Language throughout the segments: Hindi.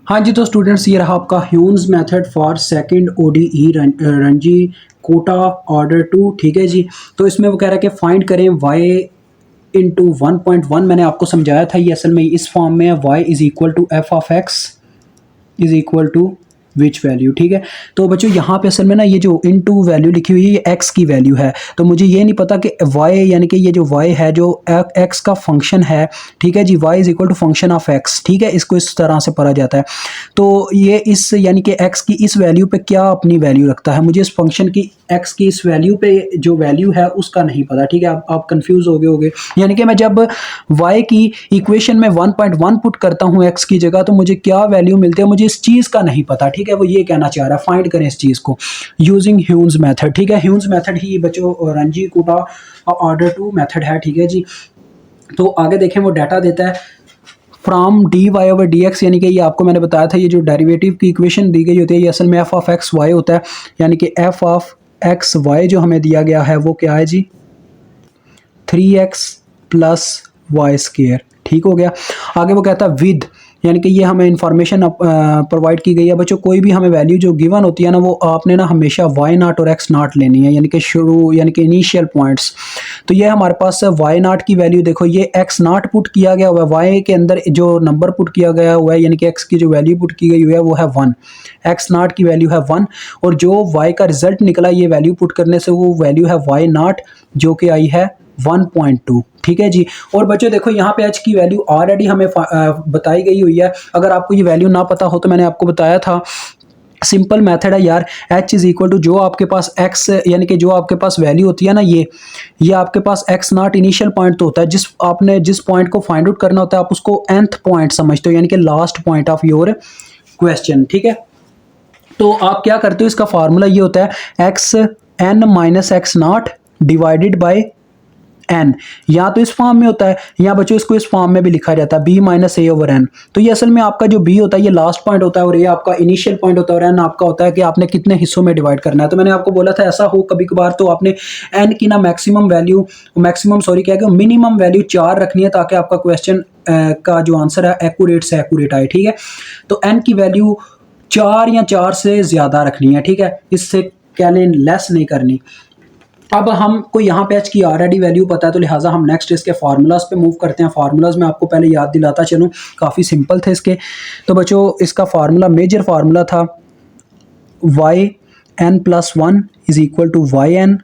हाँ जी, तो स्टूडेंट्स ये रहा आपका Heun's method for second ODE Runge Kutta order two. ठीक है जी। तो इसमें वो कह रहा है कि फाइंड करें y इंटू 1.1। मैंने आपको समझाया था ये असल में इस फॉर्म में है, y is equal to F of X is equal to which value. ठीक है। तो बच्चों यहाँ पे असल में ना ये जो इन टू वैल्यू लिखी हुई है ये x की वैल्यू है, तो मुझे ये नहीं पता कि y यानी कि ये जो y है जो x का फंक्शन है। ठीक है जी, y is equal to function of x। ठीक है, इसको इस तरह से पढ़ा जाता है। तो ये इस यानी कि x की इस वैल्यू पे क्या अपनी वैल्यू रखता है, मुझे इस फंक्शन की x की इस वैल्यू पे जो वैल्यू है उसका नहीं पता। ठीक है, आप कंफ्यूज हो गए होगे। यानी कि मैं जब y की इक्वेशन में 1.1 पुट करता हूँ x की जगह तो मुझे क्या वैल्यू मिलती है, मुझे इस चीज़ का नहीं पता। ठीक है, वो ये कहना चाह रहा है फाइंड करें इस चीज़ को यूजिंग ह्यून्स मेथड। ठीक है, ह्यून्स मेथड ही बच्चों Runge Kutta order two method है। ठीक है जी। तो आगे देखें वो डाटा देता है from D Y over D X, यानी कि ये आपको मैंने बताया था ये जो डेरिवेटिव की इक्वेशन दी गई होती है ये असल में एफ ऑफ एक्स वाई होता है। यानी कि एफ ऑफ एक्स वाई जो हमें दिया गया है वो क्या है जी, 3x प्लस वाई स्केयर। ठीक हो गया। आगे वो कहता है विद, यानी कि ये हमें इंफॉर्मेशन प्रोवाइड की गई है बच्चों, कोई भी हमें वैल्यू जो गिवन होती है ना वो आपने ना हमेशा वाई नाट और एक्स नाट लेनी है, यानी कि शुरू यानी कि इनिशियल पॉइंट्स। तो ये हमारे पास वाई नाट की वैल्यू देखो, ये एक्स नाट पुट किया गया हुआ है, वाई के अंदर जो नंबर पुट किया गया हुआ है यानी कि एक्स की जो वैल्यू पुट की गई हुई है वो है 1, एक्स नाट की वैल्यू है 1, और जो वाई का रिजल्ट निकला ये वैल्यू पुट करने से वो वैल्यू है वाई नाट जो कि आई है 1.2। ठीक है जी। और बच्चों देखो यहाँ पे h की वैल्यू ऑलरेडी हमें बताई गई हुई है। अगर आपको ये वैल्यू ना पता हो तो मैंने आपको बताया था सिंपल मेथड है यार, h इज इक्वल टू जो आपके पास x यानी कि जो आपके पास वैल्यू होती है ना ये आपके पास x नॉट इनिशियल पॉइंट तो होता है, जिस पॉइंट को फाइंड आउट करना होता है आप उसको nth पॉइंट समझते हो, यानी कि last point of your question. ठीक है, तो आप क्या करते हो, इसका फार्मूला ये होता है X N minus X naught divided by N, या तो इस फॉर्म में होता है या बच्चों इसको इस फॉर्म में भी लिखा जाता है बी माइनस ए ओवर एन। तो ये असल में आपका जो बी होता है ये लास्ट पॉइंट होता है और ये आपका इनिशियल पॉइंट होता है और एन आपका होता है कि आपने कितने हिस्सों में डिवाइड करना है। तो मैंने आपको बोला था ऐसा हो कभी कभार तो आपने एन की ना मैक्सिमम क्या है मिनिमम वैल्यू 4 रखनी है ताकि आपका क्वेश्चन का जो आंसर है एक्यूरेट से एक्यूरेट आए। ठीक है, तो एन की वैल्यू 4 या 4 से ज़्यादा रखनी है। ठीक है, इससे क्या लेस नहीं करनी। अब हमको यहाँ पे h की ऑलरेडी वैल्यू पता है तो लिहाजा हम नेक्स्ट इसके फार्मूलाज पे मूव करते हैं। फार्मूलाज में आपको पहले याद दिलाता चलूँ, काफ़ी सिंपल थे इसके। तो बच्चों इसका फार्मूला मेजर फार्मूला था y n प्लस 1 is equal to Y N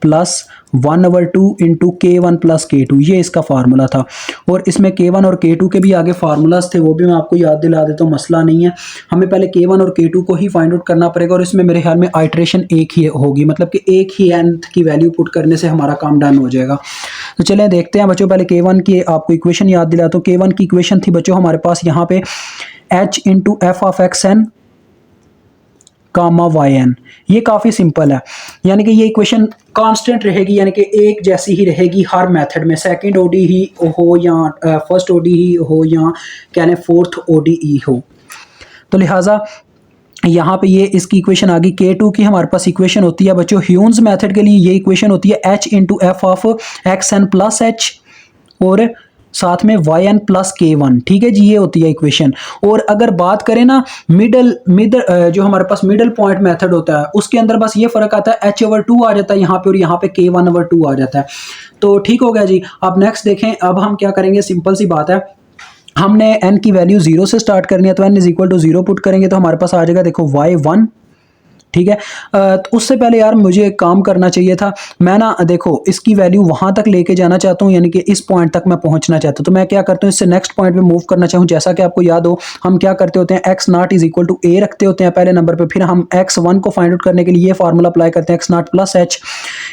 plus 1/2 into k1 plus k2, ये इसका फार्मूला था। और इसमें k1 और k2 के भी आगे फार्मूलाज थे, वो भी मैं आपको याद दिला देता हूँ, मसला नहीं है। हमें पहले k1 और k2 को ही फाइंड आउट करना पड़ेगा और इसमें मेरे ख्याल में आइट्रेशन एक ही होगी, मतलब कि एक ही nth की वैल्यू पुट करने से हमारा काम डन हो जाएगा। तो चलें देखते हैं बच्चों, पहले k1 की आपको इक्वेशन याद दिलाता हूँ। k1 की इक्वेशन थी बच्चों हमारे पास यहाँ पे h into F of X N comma Y N. ये काफ़ी सिंपल है, यानी कि ये इक्वेशन कांस्टेंट रहेगी, यानी कि एक जैसी ही रहेगी हर मेथड में, सेकंड ओडी ही हो या फर्स्ट ओडी ही हो या क्या लें फोर्थ ओडी हो। तो लिहाजा यहाँ पे ये इसकी इक्वेशन आ गई। K2 की हमारे पास इक्वेशन होती है बच्चों ह्यून्स मेथड के लिए ये इक्वेशन होती है h into F of X N plus H और साथ में वाई एन प्लस k1। ठीक है जी, ये होती है इक्वेशन। और अगर बात करें ना मिडल जो हमारे पास मिडल पॉइंट मेथड होता है उसके अंदर बस ये फर्क आता है h/2 आ जाता है यहाँ पे और यहाँ पे k1/2 आ जाता है। तो ठीक हो गया जी। अब नेक्स्ट देखें, अब हम क्या करेंगे, सिंपल सी बात है, हमने n की वैल्यू 0 से स्टार्ट करनी है तो n is equal to 0 put करेंगे तो हमारे पास आ जाएगा देखो y1। ठीक है, तो उससे पहले यार मुझे एक काम करना चाहिए था, मैं ना देखो इसकी वैल्यू वहां तक लेके जाना चाहता हूँ, यानी कि इस पॉइंट तक मैं पहुंचना चाहता हूँ। तो मैं क्या करता हूँ, इससे नेक्स्ट पॉइंट पे मूव करना चाहूँ। जैसा कि आपको याद हो हम क्या करते होते हैं, X naught is equal to A रखते होते हैं पहले नंबर पे, फिर हम x1 को फाइंड आउट करने के लिए ये फार्मूला अप्लाई करते हैं एक्स नॉट प्लस एच।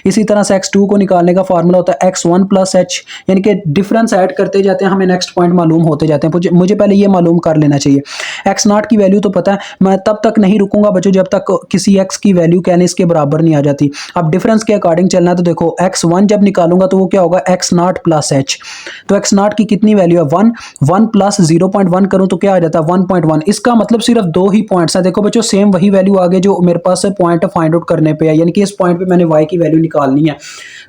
इसी तरह से x2 को निकालने का फार्मूला होता है x1 प्लस एच, यानी कि डिफरेंस ऐड करते जाते हैं, हमें नेक्स्ट पॉइंट मालूम होते जाते हैं। मुझे पहले ये मालूम कर लेना चाहिए। एक्स नॉट की वैल्यू तो पता है, मैं तब तक नहीं रुकूंगा बच्चों जब तक किसी x की वैल्यू कहने इसके बराबर नहीं आ जाती। अब डिफरेंस के अकॉर्डिंग चलना है तो देखो x1 जब निकालूंगा तो वो क्या होगा x नॉट प्लस h। तो x नॉट की कितनी वैल्यू है 1, 1 प्लस 0.1 करूं तो क्या आ जाता है 1.1। इसका मतलब सिर्फ दो ही पॉइंट्स हैं। देखो बच्चों सेम वही वैल्यू आ गई जो मेरे पास पॉइंट फाइंड आउट करने पे है, यानी कि इस पॉइंट पे मैंने y की वैल्यू निकालनी है।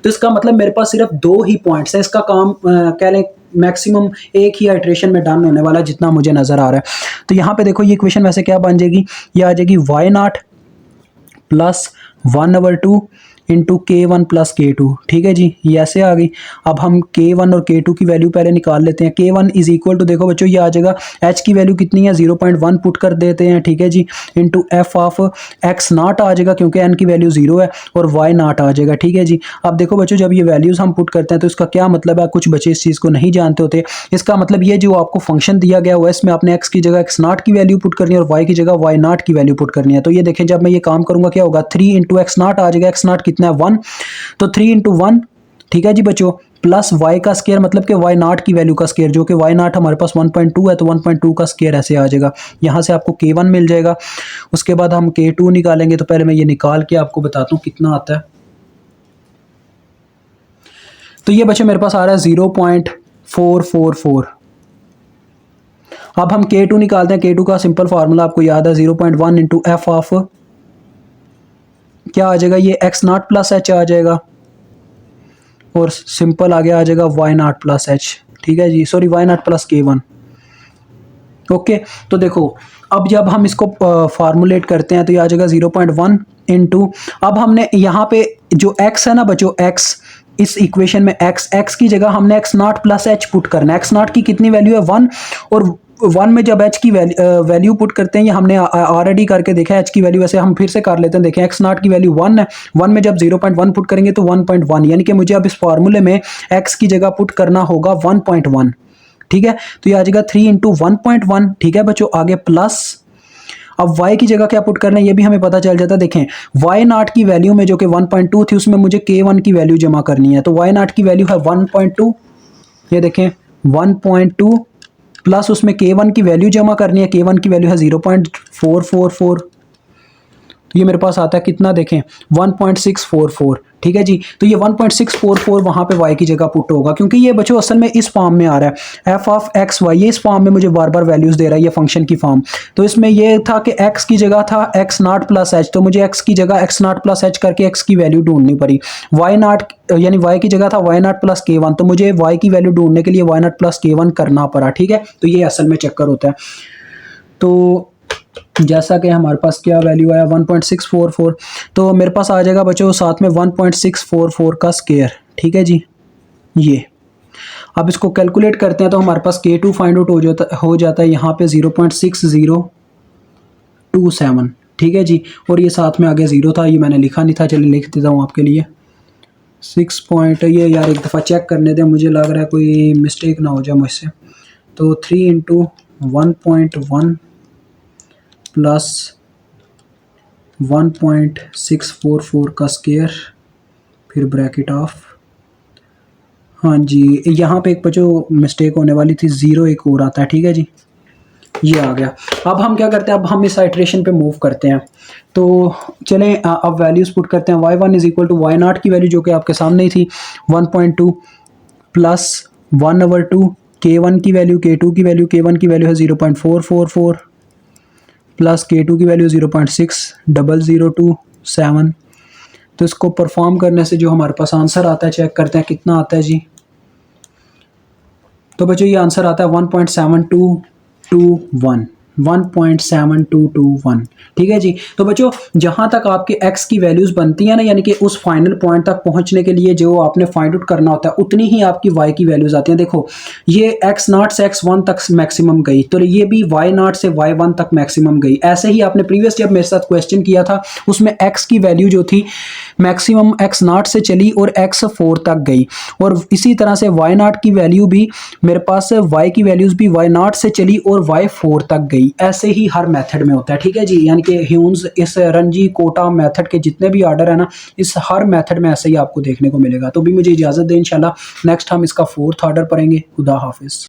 तो इसका मतलब मेरे पास सिर्फ दो ही पॉइंट्स है, इसका काम कह लें मैक्सिमम एक ही आइट्रेशन में डन होने वाला जितना मुझे नज़र आ रहा है। तो यहाँ पे देखो ये इक्वेशन वैसे क्या बन जाएगी, ये आ जाएगी Y naught plus 1/2 into K1 plus K2। ठीक है जी, ये ऐसे आ गई। अब हम K1 और K2 की वैल्यू पहले निकाल लेते हैं। K1 इज इक्वल टू, देखो बच्चों ये आ जाएगा, H की वैल्यू कितनी है 0.1 पुट कर देते हैं। ठीक है जी, इंटू एफ ऑफ एक्स नाट आ जाएगा क्योंकि N की वैल्यू 0 है, और Y नाट आ जाएगा। ठीक है जी, अब देखो बच्चों जब ये वैल्यूज़ हम पुट करते हैं तो इसका क्या मतलब है, कुछ बच्चे इस चीज़ को नहीं जानते होते। इसका मतलब ये जो आपको फंक्शन दिया गया हुआ है इसमें आपने x की जगह एक्स नाट की वैल्यू पुट करनी है और y की जगह y नाट की वैल्यू पुट करनी है। तो ये देखें जब मैं ये काम करूंगा क्या होगा, 3 इंटू एक्स नाट आ जाएगा, एक्स नाट कितना है 1, तो 3 इंटू 1, ठीक है जी बच्चों, प्लस y का स्केयर मतलब कि y नाट की वैल्यू का स्केयर, जो कि y नाट हमारे पास 1.2 है, तो 1.2 का स्केयर ऐसे आ जाएगा। यहाँ से आपको K1 मिल जाएगा। उसके बाद हम K2 निकालेंगे, तो पहले मैं ये निकाल के आपको बताता हूँ कितना आता है। तो ये बच्चे मेरे पास आ रहा है 0.444। अब हम K2 निकालते हैं। K2 का सिंपल फार्मूला आपको याद है, 0.1 इंटू एफ ऑफ क्या आ जाएगा, ये एक्स नाट प्लस एच आ जाएगा, और सिंपल आगे आ जाएगा वाई नाट प्लस एच। ठीक है जी, sorry Y naught plus K1। Okay, तो देखो अब जब हम इसको फार्मूलेट करते हैं तो ये आ जाएगा 0.1 इंटू, अब हमने यहाँ पे जो x है ना बच्चों, x इस इक्वेशन में x की जगह हमने एक्स नाट प्लस एच पुट करना है। एक्स नाट की कितनी वैल्यू है 1, और 1 में जब h की वैल्यू पुट करते हैं, ये हमने ऑलरेडी करके देखा है h की वैल्यू, वैसे हम फिर से कर लेते हैं। देखें एक्स नाट की वैल्यू 1 है, 1 में जब 0.1 पुट करेंगे तो 1.1, यानी कि मुझे अब इस फार्मूले में x की जगह पुट करना होगा 1.1। ठीक है, तो ये आ जाएगा 3 इंटू 1.1। ठीक है बच्चों, आगे प्लस, अब y की जगह क्या पुट करना है ये भी हमें पता चल जाता है। देखें y नाट की वैल्यू में जो कि 1.2 थी, उसमें मुझे K1 की वैल्यू जमा करनी है, तो y नाट की वैल्यू है 1.2, ये देखें 1.2 प्लस उसमें K1 की वैल्यू जमा करनी है, K1 की वैल्यू है 0.444, तो ये मेरे पास आता है कितना, देखें 1.644। ठीक है जी, तो ये 1.644 वहाँ पे y की जगह पुट होगा, क्योंकि ये बच्चों असल में इस फॉर्म में आ रहा है f ऑफ एक्स वाई, ये इस फॉर्म में मुझे बार बार वैल्यूज़ दे रहा है, ये फंक्शन की फॉर्म। तो इसमें ये था कि x की जगह था एक्स नाट प्लस एच, तो मुझे x की जगह एक्स नाट प्लस एच करके x की वैल्यू ढूंढनी पड़ी। y नाट यानी y की जगह था y नाट प्लस K1, तो मुझे y की वैल्यू ढूंढने के लिए y नाट प्लस K1 करना पड़ा। ठीक है, तो ये असल में चक्कर होता है। तो जैसा कि हमारे पास क्या वैल्यू आया 1.644, तो मेरे पास आ जाएगा बच्चों साथ में 1.644 का स्केयर। ठीक है जी, ये अब इसको कैलकुलेट करते हैं तो हमारे पास K2 फाइंड आउट हो जाता है यहाँ पे 0.6027। ठीक है जी, और ये साथ में आगे 0 था, ये मैंने लिखा नहीं था, चलिए लिख देता हूँ आपके लिए 6 ये यार एक दफ़ा चेक करने दें, मुझे लग रहा है कोई मिस्टेक ना हो जाए मुझसे। तो 3 इंटू 1.1 प्लस 1.644 का स्केयर, फिर ब्रैकेट ऑफ, हाँ जी यहाँ पे एक बच्चों मिस्टेक होने वाली थी, 0 एक और आता है। ठीक है जी, ये आ गया। अब हम क्या करते हैं, अब हम इस आइट्रेशन पे मूव करते हैं। तो चलें अब वैल्यूज़ पुट करते हैं। y1 is equal to Y naught की वैल्यू जो कि आपके सामने ही थी 1.2 प्लस 1/2 K1 की वैल्यू, K2 की वैल्यू, K1 की वैल्यू है 0.444 प्लस K2 की वैल्यू 0.6027। तो इसको परफॉर्म करने से जो हमारे पास आंसर आता है, चेक करते हैं कितना आता है जी। तो बच्चों ये आंसर आता है 1.7221। 1.7221। ठीक है जी, तो बच्चों जहाँ तक आपके x की वैल्यूज़ बनती हैं ना, यानी कि उस फाइनल पॉइंट तक पहुँचने के लिए जो आपने फाइंड आउट करना होता है, उतनी ही आपकी y की वैल्यूज़ आती हैं। देखो ये x नाट से x1 तक मैक्सिमम गई, तो ये भी y नाट से y1 तक मैक्सिमम गई। ऐसे ही आपने प्रीवियस जब मेरे साथ क्वेश्चन किया था उसमें x की वैल्यू जो थी मैक्सिमम x नाट से चली और x4 तक गई, और इसी तरह से y नाट की वैल्यू भी मेरे पास, y की वैल्यूज़ भी y नाट से चली और y4 तक गई। ऐसे ही हर मेथड में होता है। ठीक है जी, यानी कि ह्यून्स इस रंजी कोटा मेथड के जितने भी ऑर्डर है ना, इस हर मेथड में ऐसे ही आपको देखने को मिलेगा। तो भी मुझे इजाज़त दें, इंशाल्लाह नेक्स्ट हम इसका 4th ऑर्डर पढ़ेंगे। खुदा हाफिज़।